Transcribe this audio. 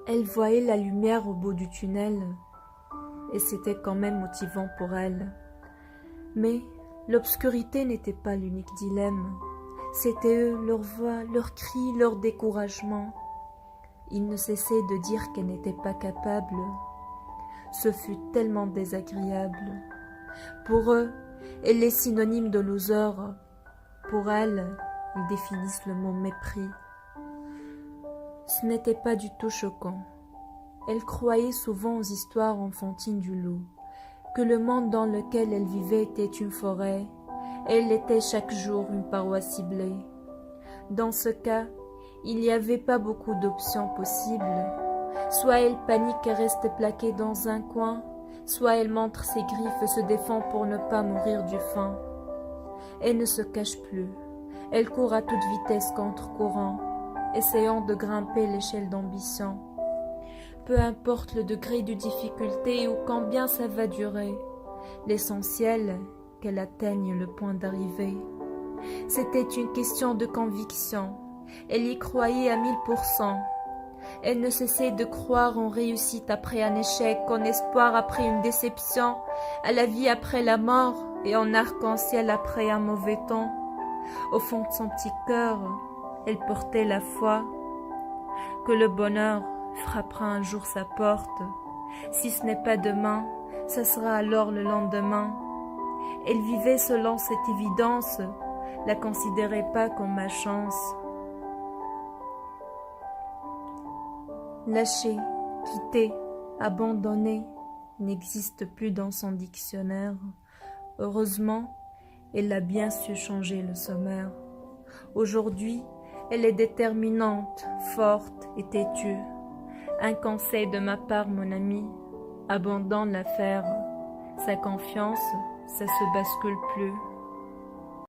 Elle voyait la lumière au bout du tunnel, et c'était quand même motivant pour elle. Mais l'obscurité n'était pas l'unique dilemme. C'était eux, leurs voix, leurs cris, leur découragement. Ils ne cessaient de dire qu'elle n'était pas capable. Ce fut tellement désagréable. Pour eux, elle est synonyme de loser. Pour elle, ils définissent le mot mépris. Ce n'était pas du tout choquant. Elle croyait souvent aux histoires enfantines du loup, que le monde dans lequel elle vivait était une forêt, et elle était chaque jour une paroi ciblée. Dans ce cas, il n'y avait pas beaucoup d'options possibles. Soit elle panique et reste plaquée dans un coin, soit elle montre ses griffes et se défend pour ne pas mourir du faim. Elle ne se cache plus. Elle court à toute vitesse contre-courant, essayant de grimper l'échelle d'ambition. Peu importe le degré de difficulté ou combien ça va durer, l'essentiel, qu'elle atteigne le point d'arrivée. C'était une question de conviction. Elle y croyait à 1000%. Elle ne cessait de croire en réussite après un échec, en espoir après une déception, à la vie après la mort et en arc-en-ciel après un mauvais temps. Au fond de son petit cœur, elle portait la foi que le bonheur frappera un jour sa porte. Si ce n'est pas demain, ça sera alors le lendemain. Elle vivait selon cette évidence, la considérait pas comme ma chance. Lâcher, quitter, abandonner n'existe plus dans son dictionnaire. Heureusement, elle a bien su changer le sommaire. Aujourd'hui, elle est déterminante, forte et têtue. Un conseil de ma part, mon ami, abandonne l'affaire. Sa confiance, ça se bascule plus.